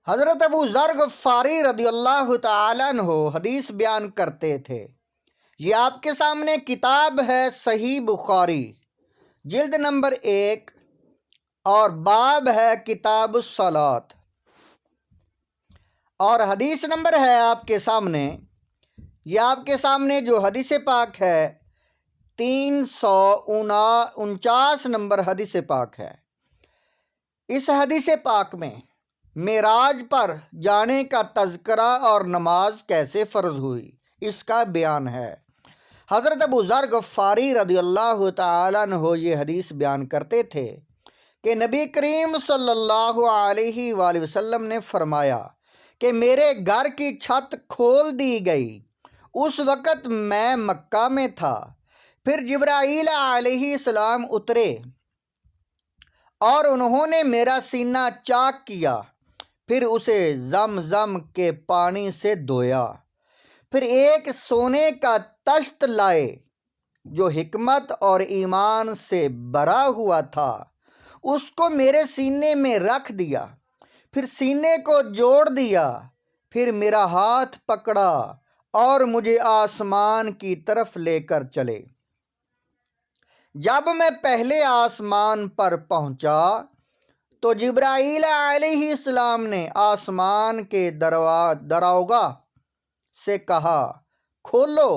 حضرت ابو ذر غفاری رضی اللہ تعالیٰ عنہ حدیث بیان کرتے تھے۔ یہ آپ کے سامنے کتاب ہے صحیح بخاری، جلد نمبر 1 اور باب ہے کتاب الصلاۃ، اور حدیث نمبر ہے آپ کے سامنے، یہ آپ کے سامنے جو حدیث پاک ہے 349 نمبر حدیث پاک ہے۔ اس حدیث پاک میں معراج پر جانے کا تذکرہ اور نماز کیسے فرض ہوئی اس کا بیان ہے۔ حضرت ابو ذر غفاری رضی اللہ تعالیٰ عنہ یہ حدیث بیان کرتے تھے کہ نبی کریم صلی اللہ علیہ وآلہ وسلم نے فرمایا کہ میرے گھر کی چھت کھول دی گئی، اس وقت میں مکہ میں تھا، پھر جبرائیل علیہ السلام اترے اور انہوں نے میرا سینہ چاک کیا، پھر اسے زمزم کے پانی سے دھویا، پھر ایک سونے کا تشت لائے جو حکمت اور ایمان سے بھرا ہوا تھا، اس کو میرے سینے میں رکھ دیا، پھر سینے کو جوڑ دیا، پھر میرا ہاتھ پکڑا اور مجھے آسمان کی طرف لے کر چلے۔ جب میں پہلے آسمان پر پہنچا تو جبرائیل علیہ السلام نے آسمان کے دروازہ سے کہا کھولو۔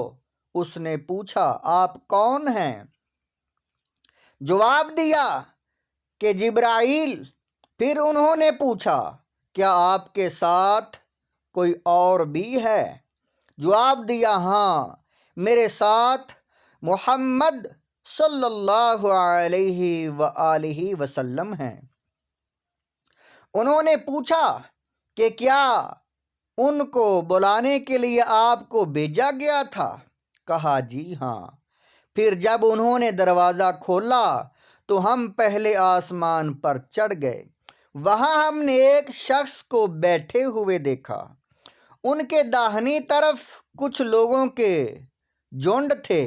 اس نے پوچھا آپ کون ہیں؟ جواب دیا کہ جبرائیل۔ پھر انہوں نے پوچھا کیا آپ کے ساتھ کوئی اور بھی ہے؟ جواب دیا ہاں، میرے ساتھ محمد صلی اللہ علیہ وآلہ وسلم ہیں۔ انہوں نے پوچھا کہ کیا ان کو بلانے کے لیے آپ کو بھیجا گیا تھا؟ کہا جی ہاں۔ پھر جب انہوں نے دروازہ کھولا تو ہم پہلے آسمان پر چڑھ گئے، وہاں ہم نے ایک شخص کو بیٹھے ہوئے دیکھا، ان کے داہنی طرف کچھ لوگوں کے جھنڈ تھے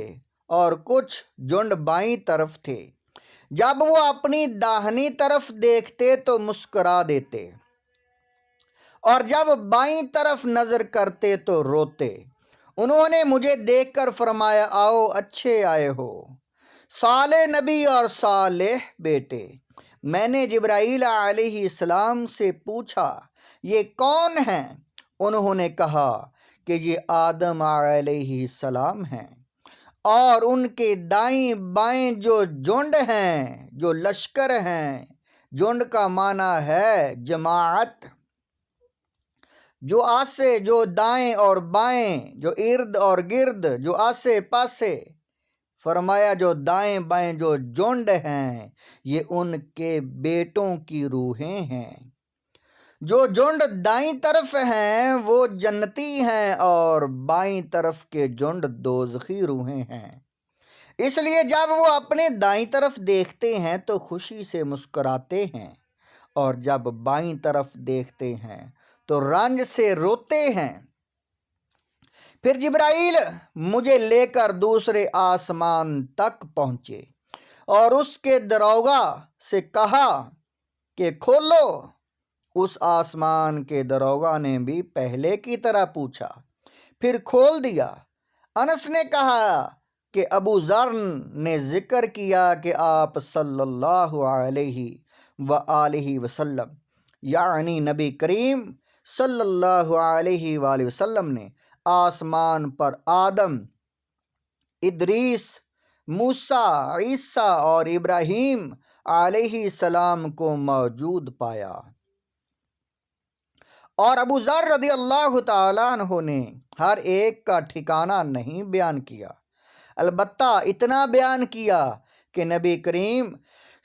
اور کچھ جھنڈ بائیں طرف تھے۔ جب وہ اپنی داہنی طرف دیکھتے تو مسکرا دیتے، اور جب بائیں طرف نظر کرتے تو روتے۔ انہوں نے مجھے دیکھ کر فرمایا آؤ اچھے آئے ہو، صالح نبی اور صالح بیٹے۔ میں نے جبرائیل علیہ السلام سے پوچھا یہ کون ہیں؟ انہوں نے کہا کہ یہ آدم علیہ السلام ہیں، اور ان کے دائیں بائیں جو جھنڈ ہیں، جو لشکر ہیں، جھنڈ کا معنی ہے جماعت، جو آسے جو دائیں اور بائیں، جو ارد اور گرد، جو آسے پاسے، فرمایا جو دائیں بائیں جو جھنڈ ہیں یہ ان کے بیٹوں کی روحیں ہیں۔ جو جھنڈ دائیں طرف ہیں وہ جنتی ہیں اور بائیں طرف کے جھنڈ دوزخی روحیں ہیں۔ اس لیے جب وہ اپنے دائیں طرف دیکھتے ہیں تو خوشی سے مسکراتے ہیں، اور جب بائیں طرف دیکھتے ہیں تو رنج سے روتے ہیں۔ پھر جبرائیل مجھے لے کر دوسرے آسمان تک پہنچے اور اس کے دروازہ سے کہا کہ کھولو۔ اس آسمان کے دروازہ نے بھی پہلے کی طرح پوچھا، پھر کھول دیا۔ انس نے کہا کہ ابو ذر نے ذکر کیا کہ آپ صلی اللہ علیہ وآلہ وسلم یعنی نبی کریم صلی اللہ علیہ وآلہ وسلم نے آسمان پر آدم، ادریس، موسیٰ، عیسیٰ اور ابراہیم علیہ السلام کو موجود پایا۔ اور ابو ذر رضی اللہ تعالیٰ عنہ نے ہر ایک کا ٹھکانہ نہیں بیان کیا، البتہ اتنا بیان کیا کہ نبی کریم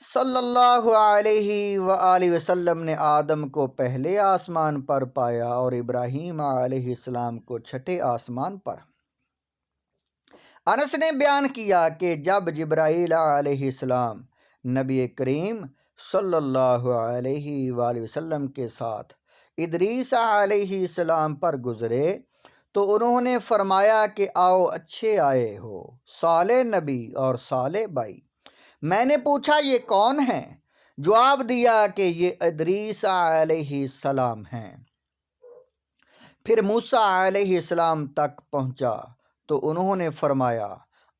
صلی اللہ علیہ وآلہ وسلم نے آدم کو پہلے آسمان پر پایا اور ابراہیم علیہ السلام کو چھٹے آسمان پر۔ انس نے بیان کیا کہ جب جبرائیل علیہ السلام نبی کریم صلی اللہ علیہ وآلہ وسلم کے ساتھ ادریس علیہ السلام پر گزرے تو انہوں نے فرمایا کہ آؤ اچھے آئے ہو، صالح نبی اور صالح بھائی۔ میں نے پوچھا یہ کون ہیں؟ جواب دیا کہ یہ ادریس علیہ السلام ہیں۔ پھر موسیٰ علیہ السلام تک پہنچا تو انہوں نے فرمایا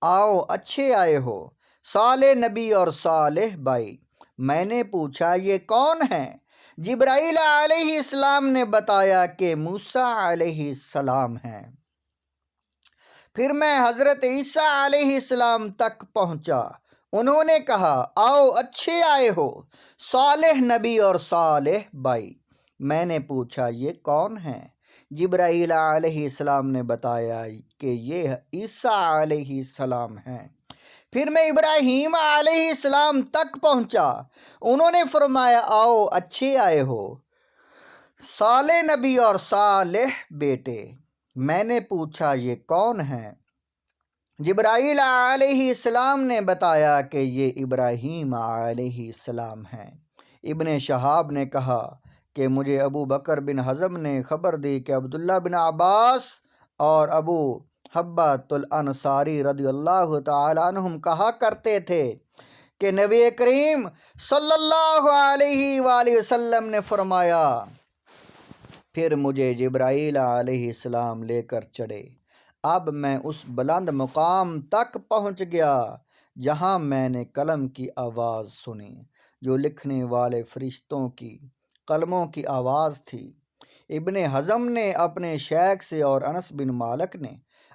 آؤ اچھے آئے ہو صالح نبی اور صالح بھائی۔ میں نے پوچھا یہ کون ہیں؟ جبرائیل علیہ السلام نے بتایا کہ موسیٰ علیہ السلام ہیں۔ پھر میں حضرت عیسیٰ علیہ السلام تک پہنچا، انہوں نے کہا آؤ اچھے آئے ہو صالح نبی اور صالح بھائی۔ میں نے پوچھا یہ کون ہیں؟ جبرائیل علیہ السلام نے بتایا کہ یہ عیسیٰ علیہ السلام ہیں۔ پھر میں ابراہیم علیہ السلام تک پہنچا، انہوں نے فرمایا آؤ اچھے آئے ہو صالح نبی اور صالح بیٹے۔ میں نے پوچھا یہ کون ہیں؟ جبرائیل علیہ السلام نے بتایا کہ یہ ابراہیم علیہ السلام ہیں۔ ابن شہاب نے کہا کہ مجھے ابو بکر بن حزم نے خبر دی کہ عبداللہ بن عباس اور ابو حبۃ الانصاری رضی اللہ تعالیٰ عنہم کہا کرتے تھے کہ نبی کریم صلی اللہ علیہ وآلہ وسلم نے فرمایا۔ پھر مجھے جبرائیل علیہ السلام لے کر چڑھے۔ اب میں اس بلند مقام تک پہنچ گیا جہاں میں نے قلم کی آواز سنی جو لکھنے والے فرشتوں کی قلموں کی آواز تھی۔ ابن حزم نے اپنے شیخ سے اور انس بن مالک نے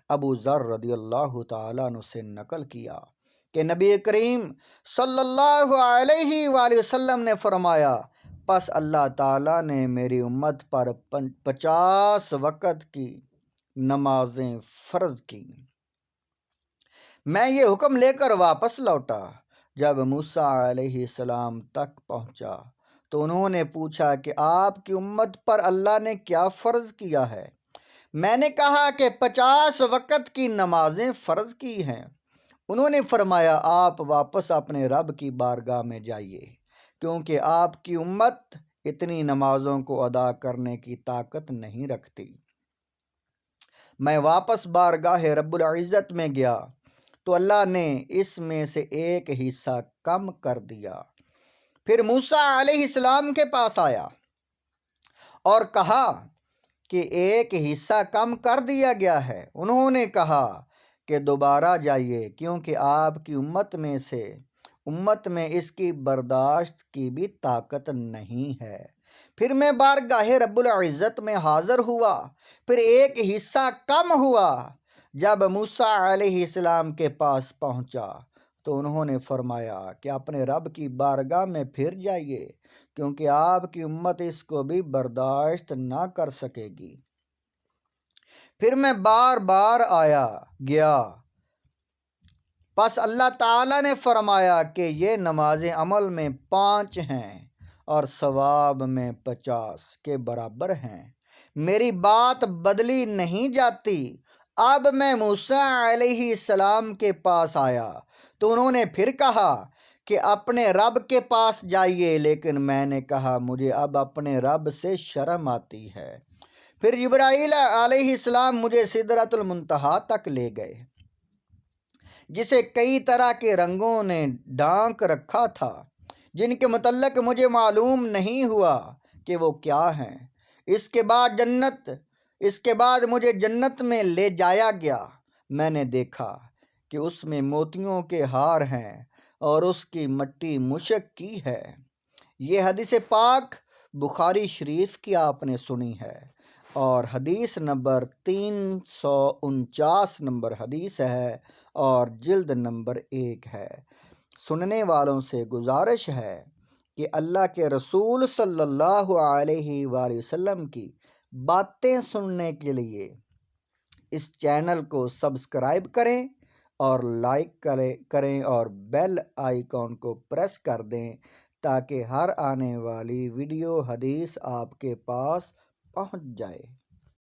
ابو ذر رضی اللہ تعالیٰ عنہ سے نقل کیا کہ نبی کریم صلی اللہ علیہ وآلہ وسلم نے فرمایا پس اللہ تعالیٰ نے میری امت پر 50 وقت کی نمازیں فرض کی۔ میں یہ حکم لے کر واپس لوٹا۔ جب موسیٰ علیہ السلام تک پہنچا تو انہوں نے پوچھا کہ آپ کی امت پر اللہ نے کیا فرض کیا ہے؟ میں نے کہا کہ 50 وقت کی نمازیں فرض کی ہیں۔ انہوں نے فرمایا آپ واپس اپنے رب کی بارگاہ میں جائیے کیونکہ آپ کی امت اتنی نمازوں کو ادا کرنے کی طاقت نہیں رکھتی۔ میں واپس بارگاہ رب العزت میں گیا تو اللہ نے اس میں سے ایک حصہ کم کر دیا۔ پھر موسیٰ علیہ السلام کے پاس آیا اور کہا کہ ایک حصہ کم کر دیا گیا ہے۔ انہوں نے کہا کہ دوبارہ جائیے کیونکہ آپ کی امت میں اس کی برداشت کی بھی طاقت نہیں ہے۔ پھر میں بارگاہ رب العزت میں حاضر ہوا، پھر ایک حصہ کم ہوا۔ جب موسیٰ علیہ السلام کے پاس پہنچا تو انہوں نے فرمایا کہ اپنے رب کی بارگاہ میں پھر جائیے کیونکہ آپ کی امت اس کو بھی برداشت نہ کر سکے گی۔ پھر میں بار بار آیا گیا، پس اللہ تعالیٰ نے فرمایا کہ یہ نمازیں عمل میں 5 ہیں اور ثواب میں 50 کے برابر ہیں، میری بات بدلی نہیں جاتی۔ اب میں موسیٰ علیہ السلام کے پاس آیا تو انہوں نے پھر کہا کہ اپنے رب کے پاس جائیے، لیکن میں نے کہا مجھے اب اپنے رب سے شرم آتی ہے۔ پھر جبرائیل علیہ السلام مجھے سدرۃ المنتہا تک لے گئے جسے کئی طرح کے رنگوں نے ڈھانک رکھا تھا، جن کے متعلق مجھے معلوم نہیں ہوا کہ وہ کیا ہیں۔ اس کے بعد مجھے جنت میں لے جایا گیا۔ میں نے دیکھا کہ اس میں موتیوں کے ہار ہیں اور اس کی مٹی مشک کی ہے۔ یہ حدیث پاک بخاری شریف کی آپ نے سنی ہے اور حدیث نمبر 349 نمبر حدیث ہے اور جلد نمبر 1 ہے۔ سننے والوں سے گزارش ہے کہ اللہ کے رسول صلی اللہ علیہ وآلہ وسلم کی باتیں سننے کے لیے اس چینل کو سبسکرائب کریں اور لائک کریں اور بیل آئیکن کو پریس کر دیں تاکہ ہر آنے والی ویڈیو حدیث آپ کے پاس پہنچ جائے۔